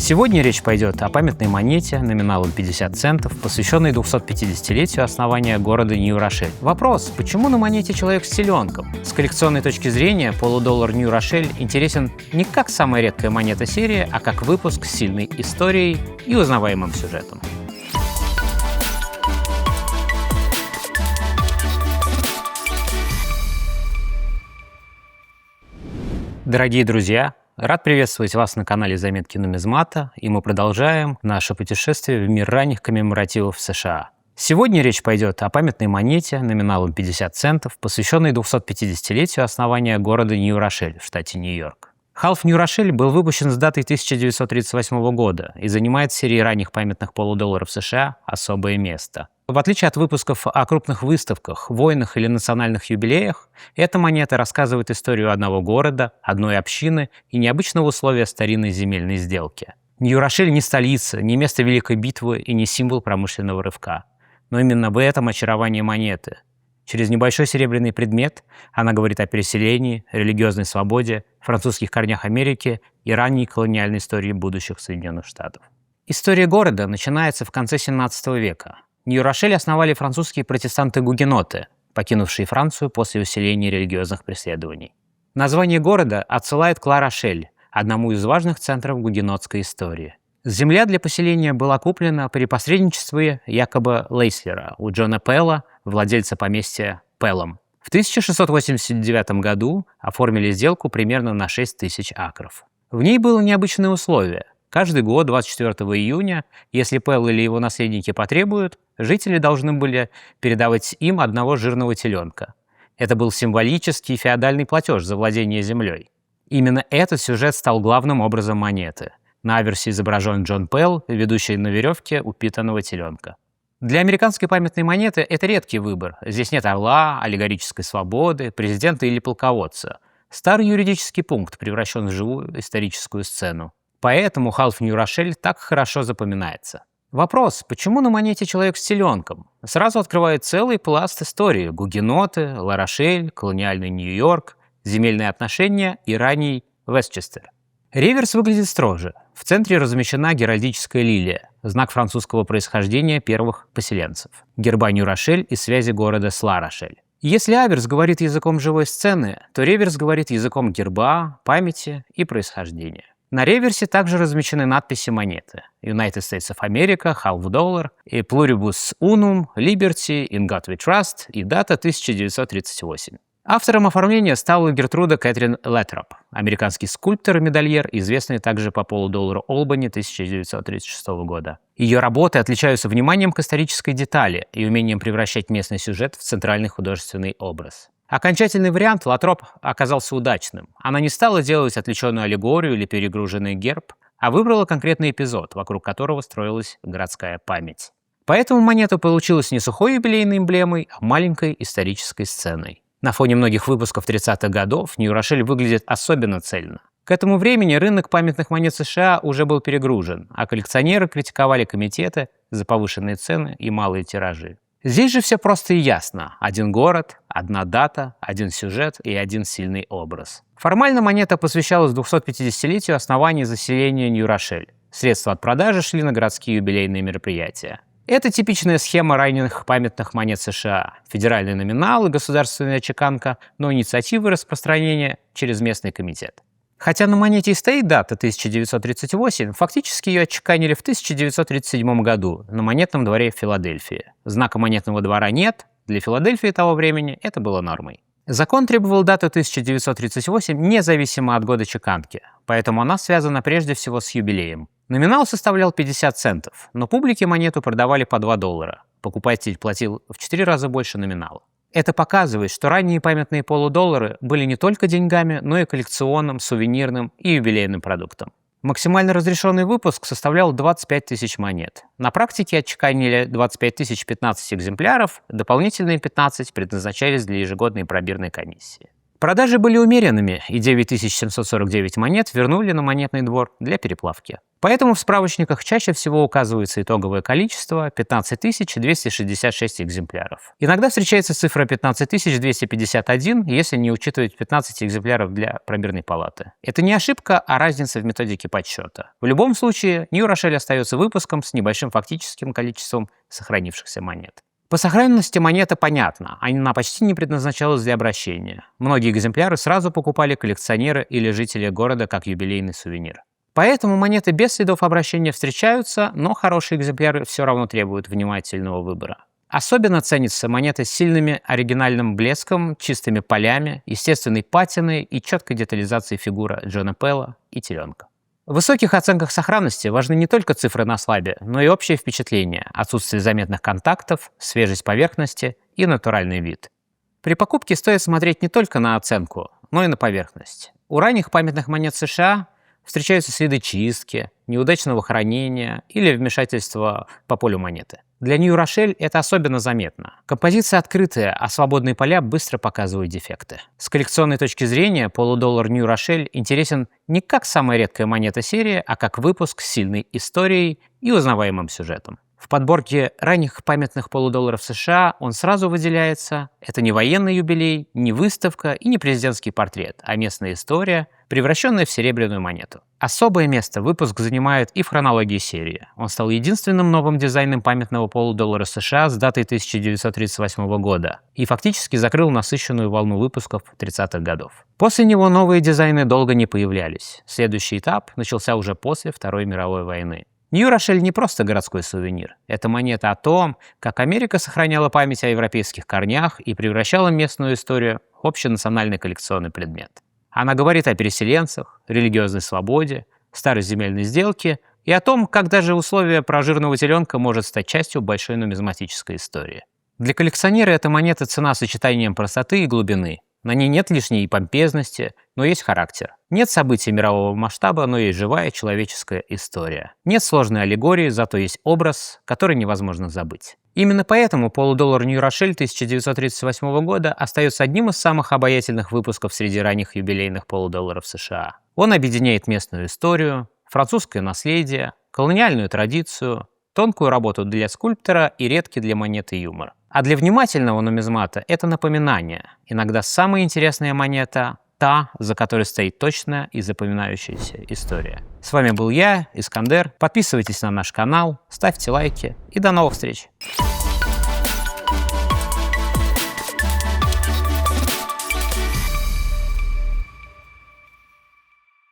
Сегодня речь пойдет о памятной монете номиналом 50 центов, посвященной 250-летию основания города Нью-Рошель. Вопрос, почему на монете человек с теленком? С коллекционной точки зрения полудоллар Нью-Рошель интересен не как самая редкая монета серии, а как выпуск с сильной историей и узнаваемым сюжетом. Дорогие друзья, рад приветствовать вас на канале Заметки Нумизмата, и мы продолжаем наше путешествие в мир ранних коммеморативов США. Сегодня речь пойдет о памятной монете номиналом 50 центов, посвященной 250-летию основания города Нью-Рошель в штате Нью-Йорк. Халф Нью-Рошель был выпущен с датой 1938 года и занимает в серии ранних памятных полудолларов США особое место. В отличие от выпусков о крупных выставках, войнах или национальных юбилеях, эта монета рассказывает историю одного города, одной общины и необычного условия старинной земельной сделки. Нью-Рошель не столица, не место Великой битвы и не символ промышленного рывка. Но именно в этом очарование монеты. Через небольшой серебряный предмет она говорит о переселении, религиозной свободе, французских корнях Америки и ранней колониальной истории будущих Соединенных Штатов. История города начинается в конце 17 века. Нью-Рошель основали французские протестанты-гугеноты, покинувшие Францию после усиления религиозных преследований. Название города отсылает к Ла-Рошель, одному из важных центров гугенотской истории. Земля для поселения была куплена при посредничестве якобы Лейслера у Джона Пелла, владельца поместья Пеллом. В 1689 году оформили сделку примерно на 6 тысяч акров. В ней было необычное условие. Каждый год, 24 июня, если Пелл или его наследники потребуют, жители должны были передавать им одного жирного теленка. Это был символический феодальный платеж за владение землей. Именно этот сюжет стал главным образом монеты. На аверсе изображен Джон Пелл, ведущий на веревке упитанного теленка. Для американской памятной монеты это редкий выбор. Здесь нет орла, аллегорической свободы, президента или полководца. Старый юридический пункт превращен в живую историческую сцену. Поэтому Халф Нью-Рошель так хорошо запоминается. Вопрос, почему на монете человек с теленком? Сразу открывает целый пласт истории: гугеноты, Ла-Рошель, колониальный Нью-Йорк, земельные отношения и ранний Вестчестер. Реверс выглядит строже. В центре размещена геральдическая лилия, знак французского происхождения первых поселенцев, герба Нью-Рошель и связи города с Ла-Рошель. Если аверс говорит языком живой сцены, то реверс говорит языком герба, памяти и происхождения. На реверсе также размещены надписи монеты: United States of America, Half Dollar, и Pluribus Unum, Liberty, In God We Trust и дата 1938. Автором оформления стала Гертруда Кэтрин Леттроп, американский скульптор и медальер, известный также по полудоллару Олбани 1936 года. Ее работы отличаются вниманием к исторической детали и умением превращать местный сюжет в центральный художественный образ. Окончательный вариант Латтроп оказался удачным. Она не стала делать отвлеченную аллегорию или перегруженный герб, а выбрала конкретный эпизод, вокруг которого строилась городская память. Поэтому монета получилась не сухой юбилейной эмблемой, а маленькой исторической сценой. На фоне многих выпусков 30-х годов Нью-Рошель выглядит особенно цельно. К этому времени рынок памятных монет США уже был перегружен, а коллекционеры критиковали комитеты за повышенные цены и малые тиражи. Здесь же все просто и ясно. Один город, одна дата, один сюжет и один сильный образ. Формально монета посвящалась 250-летию основания заселения Нью-Рошель. Средства от продажи шли на городские юбилейные мероприятия. Это типичная схема ранних памятных монет США. Федеральный номинал и государственная чеканка, но инициативы распространения через местный комитет. Хотя на монете и стоит дата 1938, фактически ее отчеканили в 1937 году на монетном дворе в Филадельфии. Знака монетного двора нет, для Филадельфии того времени это было нормой. Закон требовал дату 1938 независимо от года чеканки, поэтому она связана прежде всего с юбилеем. Номинал составлял 50 центов, но публике монету продавали по $2. Покупатель платил в 4 раза больше номинала. Это показывает, что ранние памятные полудоллары были не только деньгами, но и коллекционным, сувенирным и юбилейным продуктом. Максимально разрешенный выпуск составлял 25 тысяч монет. На практике отчеканили 25 тысяч 15 экземпляров, дополнительные 15 предназначались для ежегодной пробирной комиссии. Продажи были умеренными, и 9749 монет вернули на монетный двор для переплавки. Поэтому в справочниках чаще всего указывается итоговое количество — 15 266 экземпляров. Иногда встречается цифра 15 251, если не учитывать 15 экземпляров для пробирной палаты. Это не ошибка, а разница в методике подсчета. В любом случае, Нью-Рошель остается выпуском с небольшим фактическим количеством сохранившихся монет. По сохранности монета понятна, она почти не предназначалась для обращения. Многие экземпляры сразу покупали коллекционеры или жители города как юбилейный сувенир. Поэтому монеты без следов обращения встречаются, но хорошие экземпляры все равно требуют внимательного выбора. Особенно ценятся монеты с сильным оригинальным блеском, чистыми полями, естественной патиной и четкой детализацией фигуры Джона Пелла и теленка. В высоких оценках сохранности важны не только цифры на слабе, но и общее впечатление, отсутствие заметных контактов, свежесть поверхности и натуральный вид. При покупке стоит смотреть не только на оценку, но и на поверхность. У ранних памятных монет США встречаются следы чистки, неудачного хранения или вмешательства по полю монеты. Для Нью-Рошель это особенно заметно. Композиция открытая, а свободные поля быстро показывают дефекты. С коллекционной точки зрения полудоллар Нью-Рошель интересен не как самая редкая монета серии, а как выпуск с сильной историей и узнаваемым сюжетом. В подборке ранних памятных полудолларов США он сразу выделяется. Это не военный юбилей, не выставка и не президентский портрет, а местная история, превращенная в серебряную монету. Особое место выпуск занимает и в хронологии серии. Он стал единственным новым дизайном памятного полудоллара США с датой 1938 года и фактически закрыл насыщенную волну выпусков 30-х годов. После него новые дизайны долго не появлялись. Следующий этап начался уже после Второй мировой войны. Нью-Рошель не просто городской сувенир. Это монета о том, как Америка сохраняла память о европейских корнях и превращала местную историю в общенациональный коллекционный предмет. Она говорит о переселенцах, религиозной свободе, старой земельной сделке и о том, как даже условие про жирного теленка может стать частью большой нумизматической истории. Для коллекционера эта монета цена сочетанием простоты и глубины. На ней нет лишней помпезности, но есть характер. Нет событий мирового масштаба, но есть живая человеческая история. Нет сложной аллегории, зато есть образ, который невозможно забыть. Именно поэтому полудоллар Нью-Рошель 1938 года остается одним из самых обаятельных выпусков среди ранних юбилейных полудолларов США. Он объединяет местную историю, французское наследие, колониальную традицию, тонкую работу для скульптора и редкий для монеты юмор. А для внимательного нумизмата это напоминание. Иногда самая интересная монета — та, за которой стоит точная и запоминающаяся история. С вами был я, Искандер. Подписывайтесь на наш канал, ставьте лайки и до новых встреч!